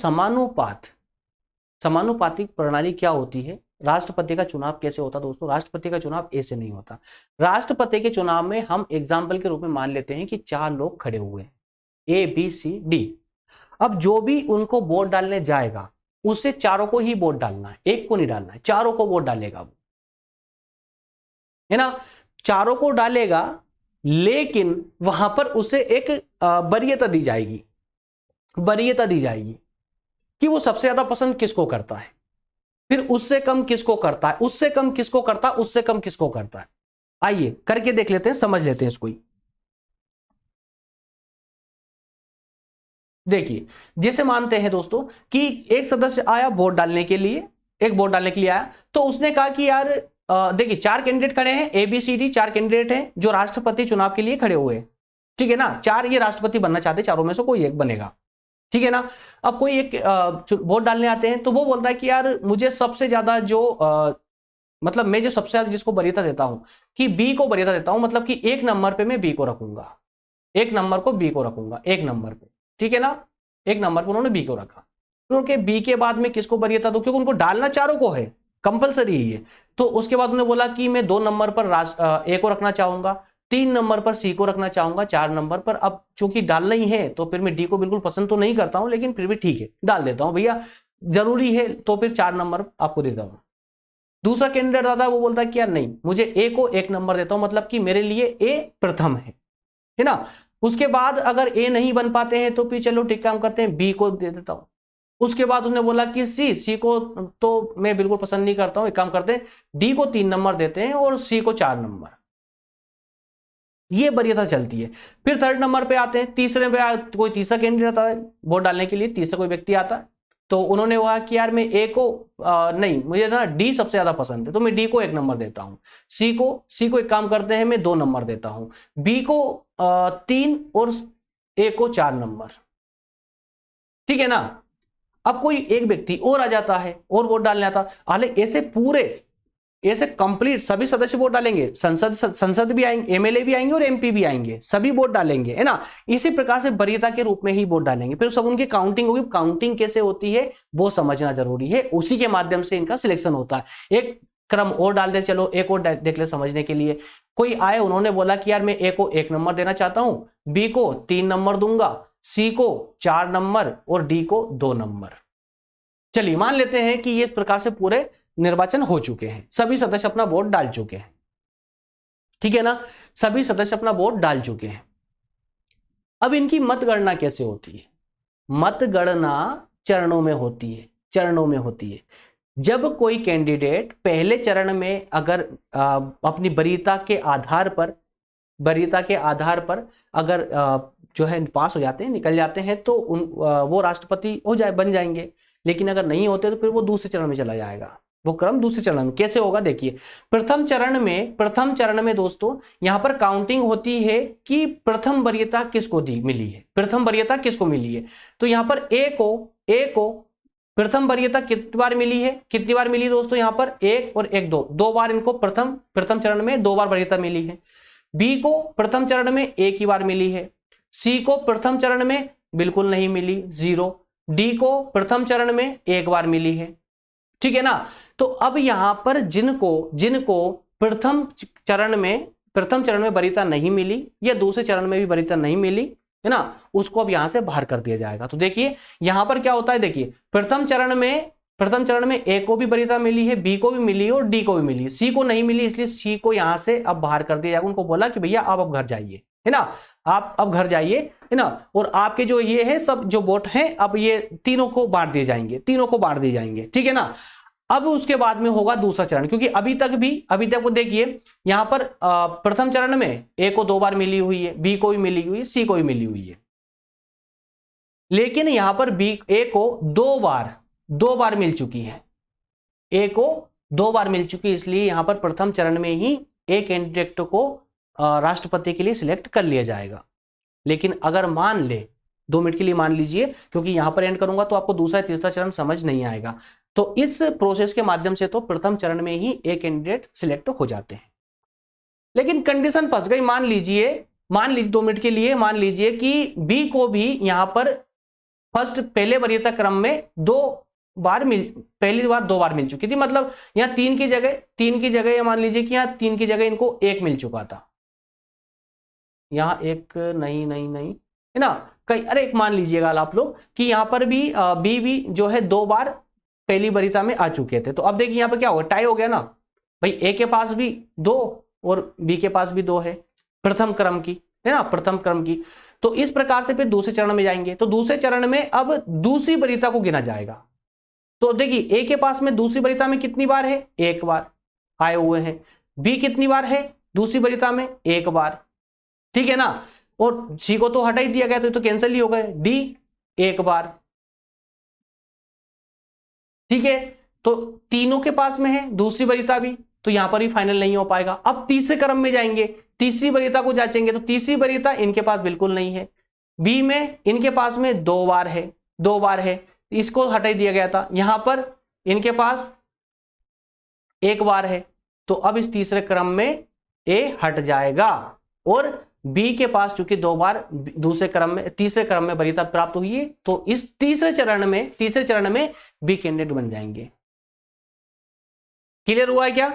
समानुपातिक प्रणाली क्या होती है, राष्ट्रपति का चुनाव कैसे होता है दोस्तों, राष्ट्रपति का चुनाव ऐसे नहीं होता। राष्ट्रपति के चुनाव में हम एग्जाम्पल के रूप में मान लेते हैं कि 4 लोग खड़े हुए हैं ABCD। अब जो भी उनको वोट डालने जाएगा उसे चारों को ही वोट डालना है, एक को नहीं डालना है, चारों को वोट डालेगा वो, है ना। चारों को डालेगा, लेकिन वहां पर उसे एक वरीयता दी जाएगी, वरीयता दी जाएगी कि वो सबसे ज्यादा पसंद किसको करता है, फिर उससे कम किसको करता है, उससे कम किसको करता है, उससे कम किसको करता है। आइए करके देख लेते हैं, समझ लेते हैं इसको। देखिए जैसे मानते हैं दोस्तों कि एक सदस्य आया वोट डालने के लिए, एक वोट डालने के लिए आया, तो उसने कहा कि यार देखिए 4 कैंडिडेट खड़े हैं ABCD, 4 कैंडिडेट हैं जो राष्ट्रपति चुनाव के लिए खड़े हुए हैं, ठीक है ना। 4 ये राष्ट्रपति बनना चाहते, चारों में से कोई एक बनेगा, ठीक है ना। अब कोई एक वोट डालने आते हैं तो वो बोलता है कि यार मुझे सबसे ज्यादा जो मतलब मैं जो सबसे ज्यादा जिसको वरीयता देता हूं कि बी को वरीयता देता हूं, मतलब कि एक नंबर पे मैं बी को रखूंगा, एक नंबर को बी को रखूंगा, एक नंबर पे, ठीक है ना, एक नंबर पर उन्होंने बी को रखा। तो उनके बी के बाद में किसको वरीयता दो, क्योंकि उनको डालना चारों को है, कंपलसरी है ये। तो उसके बाद उन्होंने बोला कि मैं 2 नंबर पर ए को रखना चाहूंगा, 3 नंबर पर सी को रखना चाहूंगा, 4 नंबर पर। अब चूंकि डालना ही है तो फिर मैं डी को बिल्कुल पसंद तो नहीं करता हूं, लेकिन फिर भी ठीक है डाल देता हूं भैया, जरूरी है तो फिर 4 नंबर आपको देता हूं। दूसरा कैंडिडेट आता है वो बोलता है कि यार नहीं, मुझे ए को 1 नंबर देता हूं, मतलब कि मेरे लिए ए प्रथम है ना। उसके बाद अगर ए नहीं बन पाते हैं तो फिर चलो ठीक काम करते हैं, बी को दे देता हूं। उसके बाद उसने बोला कि सी को तो मैं बिल्कुल पसंद नहीं करता हूं, एक काम करते हैं डी को 3 नंबर देते हैं और सी को 4 नंबर। ये वरीयता चलती है। फिर थर्ड नंबर पे आते हैं, तीसरे पे कोई तीसरा कैंडिडेट आता है वोट डालने के लिए, तीसरा कोई व्यक्ति आता है तो उन्होंने कहा कि यार मैं ए को नहीं, मुझे ना डी सबसे ज्यादा पसंद है तो मैं डी को 1 नंबर देता हूं। सी को एक काम करते हैं मैं 2 नंबर देता हूं, बी को 3 और ए को 4 नंबर, ठीक है ना। अब कोई एक व्यक्ति और आ जाता है और वोट डालने आता, ऐसे कंप्लीट सभी सदस्य वोट डालेंगे, संसद भी आएंगे, एमएलए भी आएंगे और एमपी भी आएंगे, सभी वोट डालेंगे, है ना। इसी प्रकार से वरीयता के रूप में ही वोट डालेंगे, फिर सब उनकी काउंटिंग होगी। काउंटिंग कैसे होती है वो समझना जरूरी है, उसी के माध्यम से इनका सिलेक्शन होता है। एक क्रम और डाल दे, चलो एक और देख ले समझने के लिए। कोई आए, उन्होंने बोला कि यार मैं ए को 1 नंबर देना चाहता हूं, बी को 3 नंबर दूंगा, सी को 4 नंबर और डी को 2 नंबर। चलिए मान लेते हैं कि ये प्रकार से पूरे निर्वाचन हो चुके हैं, सभी सदस्य अपना वोट डाल चुके हैं, ठीक है ना, सभी सदस्य अपना वोट डाल चुके हैं। अब इनकी मतगणना कैसे होती है? मतगणना चरणों में होती है, चरणों में होती है। जब कोई कैंडिडेट पहले चरण में अगर अपनी वरीयता के आधार पर अगर जो है पास हो जाते हैं, निकल जाते हैं तो वो राष्ट्रपति बन जाएंगे। लेकिन अगर नहीं होते तो फिर वो दूसरे चरण में चला जाएगा। वो क्रम दूसरे चरण में कैसे होगा देखिए। प्रथम चरण में दोस्तों यहां पर काउंटिंग होती है कि प्रथम वरीयता किसको मिली है, प्रथम वरीयता किसको मिली है। तो यहां पर ए को प्रथम वरीयता कितनी बार मिली है, कितनी बार मिली दोस्तों, यहां पर 1 और 1 2 बार इनको प्रथम चरण में 2 बार वरीयता मिली है। बी को प्रथम चरण में 1 ही बार मिली है। सी को प्रथम चरण में बिल्कुल नहीं मिली, 0। डी को प्रथम चरण में 1 बार मिली है, ठीक है ना। तो अब यहां पर जिनको प्रथम चरण में वरीयता नहीं मिली या दूसरे चरण में भी वरीयता नहीं मिली, है ना, उसको अब यहां से बाहर कर दिया जाएगा। तो देखिए यहां पर क्या होता है, देखिए प्रथम चरण में ए को भी वरीयता मिली है, बी को भी मिली है और डी को भी मिली है, सी को नहीं मिली, इसलिए सी को यहां से अब बाहर कर दिया जाएगा। उनको बोला कि भैया आप अब घर जाइए, है ना, आप अब घर जाइए, है ना, और आपके जो ये है सब जो वोट हैं अब ये तीनों को बांट दिए जाएंगे, ठीक है ना। अब उसके बाद में होगा दूसरा चरण, क्योंकि अभी तक वो देखिए यहां पर प्रथम चरण में ए को 2 बार मिली हुई है, बी को भी मिली हुई है, सी को भी मिली हुई है, लेकिन यहां पर ए को 2 बार मिल चुकी है, ए को 2 बार मिल चुकी है, इसलिए यहां पर प्रथम चरण में ही ए कैंडिडेट को राष्ट्रपति के लिए सिलेक्ट कर लिया जाएगा। लेकिन अगर मान ले 2 मिनट के लिए मान लीजिए, क्योंकि यहां पर एंड करूंगा तो आपको दूसरा तीसरा चरण समझ नहीं आएगा, तो इस प्रोसेस के माध्यम से तो प्रथम चरण में ही एक कैंडिडेट सिलेक्ट हो जाते हैं। लेकिन कंडीशन फंस गई, मान लीजिए 2 मिनट के लिए मान लीजिए कि बी को भी यहां पर पहले वरीयता क्रम में पहली बार 2 बार मिल चुकी थी, मतलब यहां 3 की जगह मान लीजिए कि यहां 3 की जगह इनको 1 मिल चुका था, यहां 1 नहीं, है ना, अरे एक मान लीजिएगा आप लोग कि यहां पर भी बी भी जो है 2 बार पहली वरीयता में आ चुके थे। तो अब देखिए यहां पर क्या होगा, टाई हो गया ना भाई, ए के पास भी 2 और बी के पास भी 2 है, प्रथम क्रम की। तो इस प्रकार से फिर दूसरे चरण में जाएंगे, तो दूसरे चरण में अब दूसरी वरीयता को गिना जाएगा। तो देखिए ए के पास में दूसरी वरीयता में कितनी बार है, 1 बार आए हुए हैं, बी कितनी बार है दूसरी वरीयता में, 1 बार, ठीक है ना, और सी को तो हटा ही दिया गया तो कैंसिल ही हो गए, डी 1 बार, ठीक है। तो तीनों के पास में है दूसरी वरीयता भी, तो यहां पर भी फाइनल नहीं हो पाएगा। अब तीसरे क्रम में जाएंगे, तीसरी वरीयता को जांचेंगे, तो तीसरी वरीयता इनके पास बिल्कुल नहीं है, बी में इनके पास में 2 बार है, 2 बार है, इसको हटा दिया गया था। यहां पर इनके पास 1 बार है, तो अब इस तीसरे क्रम में ए हट जाएगा और बी के पास चूंकि 2 बार तीसरे क्रम में वरीयता प्राप्त हुई है, तो इस तीसरे चरण में बी कैंडिडेट बन जाएंगे। क्लियर हुआ है क्या?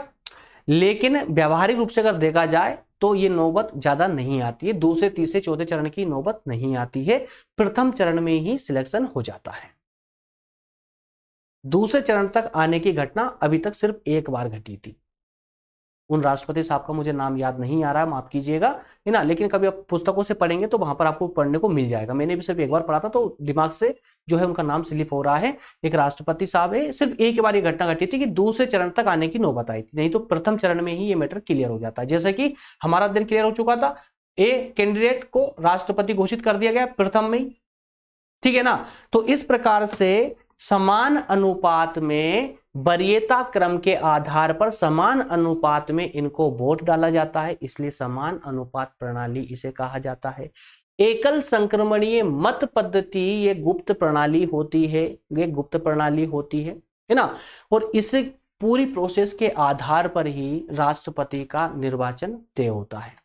लेकिन व्यवहारिक रूप से अगर देखा जाए तो ये नौबत ज्यादा नहीं आती है, दूसरे, तीसरे, चौथे चरण की नौबत नहीं आती है, प्रथम चरण में ही सिलेक्शन हो जाता है। दूसरे चरण तक आने की घटना अभी तक सिर्फ 1 बार घटी थी। उन राष्ट्रपति साहब का मुझे नाम याद नहीं आ रहा है, माफ कीजिएगा, है ना, लेकिन कभी आप पुस्तकों से पढ़ेंगे तो वहां पर आपको पढ़ने को मिल जाएगा। मैंने भी सिर्फ 1 बार पढ़ा था, तो दिमाग से जो है उनका नाम स्लिप हो रहा है। एक राष्ट्रपति साहब है, सिर्फ 1 बार ये घटना घटी थी कि दूसरे चरण तक आने की नौबत आई थी, नहीं तो प्रथम चरण में ही ये मैटर क्लियर हो जाता है। जैसे कि हमारा दिन क्लियर हो चुका था, ए कैंडिडेट को राष्ट्रपति घोषित कर दिया गया प्रथम में ही, ठीक है ना। तो इस प्रकार से समान अनुपात में वरीयता क्रम के आधार पर समान अनुपात में इनको वोट डाला जाता है, इसलिए समान अनुपात प्रणाली इसे कहा जाता है। एकल संक्रमणीय मत पद्धति ये गुप्त प्रणाली होती है, है ना, और इस पूरी प्रोसेस के आधार पर ही राष्ट्रपति का निर्वाचन तय होता है।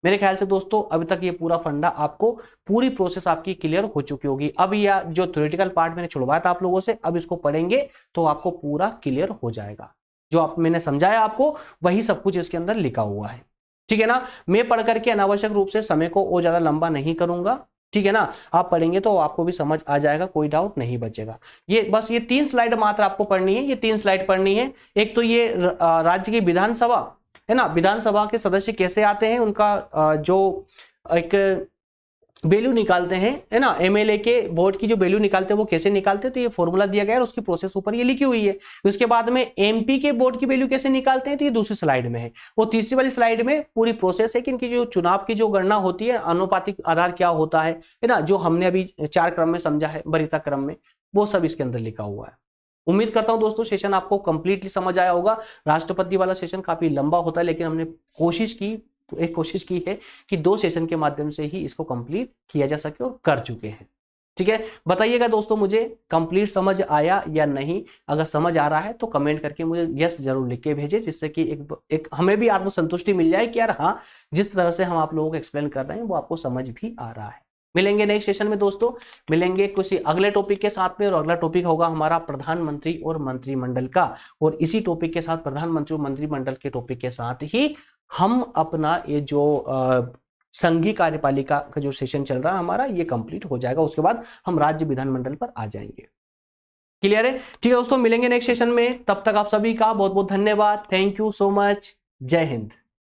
मेरे ख्याल से दोस्तों अभी तक ये पूरा फंडा आपको, पूरी प्रोसेस आपकी क्लियर हो चुकी होगी। अब यह जो थ्योरेटिकल पार्ट मैंने छुड़वाया था आप लोगों से, अब इसको पढ़ेंगे तो आपको पूरा क्लियर हो जाएगा। जो मैंने समझाया आपको वही सब कुछ इसके अंदर लिखा हुआ है, ठीक है ना। मैं पढ़ करके अनावश्यक रूप से समय को और ज्यादा लंबा नहीं करूंगा, ठीक है ना। आप पढ़ेंगे तो आपको भी समझ आ जाएगा, कोई डाउट नहीं बचेगा। ये बस ये 3 स्लाइड मात्र आपको पढ़नी है, ये 3 स्लाइड पढ़नी है। एक तो ये राज्य की विधानसभा, है ना, विधानसभा के सदस्य कैसे आते हैं, उनका जो एक वैल्यू निकालते हैं, है ना, एमएलए के वोट की जो वैल्यू निकालते हैं वो कैसे निकालते हैं, तो ये फॉर्मूला दिया गया है, उसकी प्रोसेस ऊपर ये लिखी हुई है। उसके बाद में एमपी के वोट की वैल्यू कैसे निकालते हैं, तो ये दूसरी स्लाइड में है। वो तीसरी वाली स्लाइड में पूरी प्रोसेस है कि इनकी जो चुनाव की जो गणना होती है, अनुपातिक आधार क्या होता है ना, जो हमने अभी 4 क्रम में समझा है, वरीयता क्रम में, वो सब इसके अंदर लिखा हुआ है। उम्मीद करता हूं दोस्तों सेशन आपको कंप्लीटली समझ आया होगा। राष्ट्रपति वाला सेशन काफी लंबा होता है, लेकिन हमने कोशिश की है कि 2 सेशन के माध्यम से ही इसको कंप्लीट किया जा सके, और कर चुके हैं, ठीक है। बताइएगा दोस्तों मुझे कंप्लीट समझ आया या नहीं। अगर समझ आ रहा है तो कमेंट करके मुझे यस जरूर लिख के भेजें, जिससे कि एक हमें भी आत्मसंतुष्टि मिल जाए कि यार हाँ, जिस तरह से हम आप लोगों को एक्सप्लेन कर रहे हैं वो आपको समझ भी आ रहा है। मिलेंगे नेक्स्ट सेशन में दोस्तों, मिलेंगे किसी अगले टॉपिक के साथ में, और अगला टॉपिक होगा हमारा प्रधानमंत्री और मंत्रिमंडल का। और इसी टॉपिक के साथ, प्रधानमंत्री और मंत्रिमंडल के टॉपिक के साथ ही हम अपना ये जो संघीय कार्यपालिका का जो सेशन चल रहा है हमारा, ये कंप्लीट हो जाएगा। उसके बाद हम राज्य विधानमंडल पर आ जाएंगे। क्लियर है? ठीक है दोस्तों, मिलेंगे नेक्स्ट सेशन में। तब तक आप सभी का बहुत बहुत धन्यवाद। Thank you so much. जय हिंद।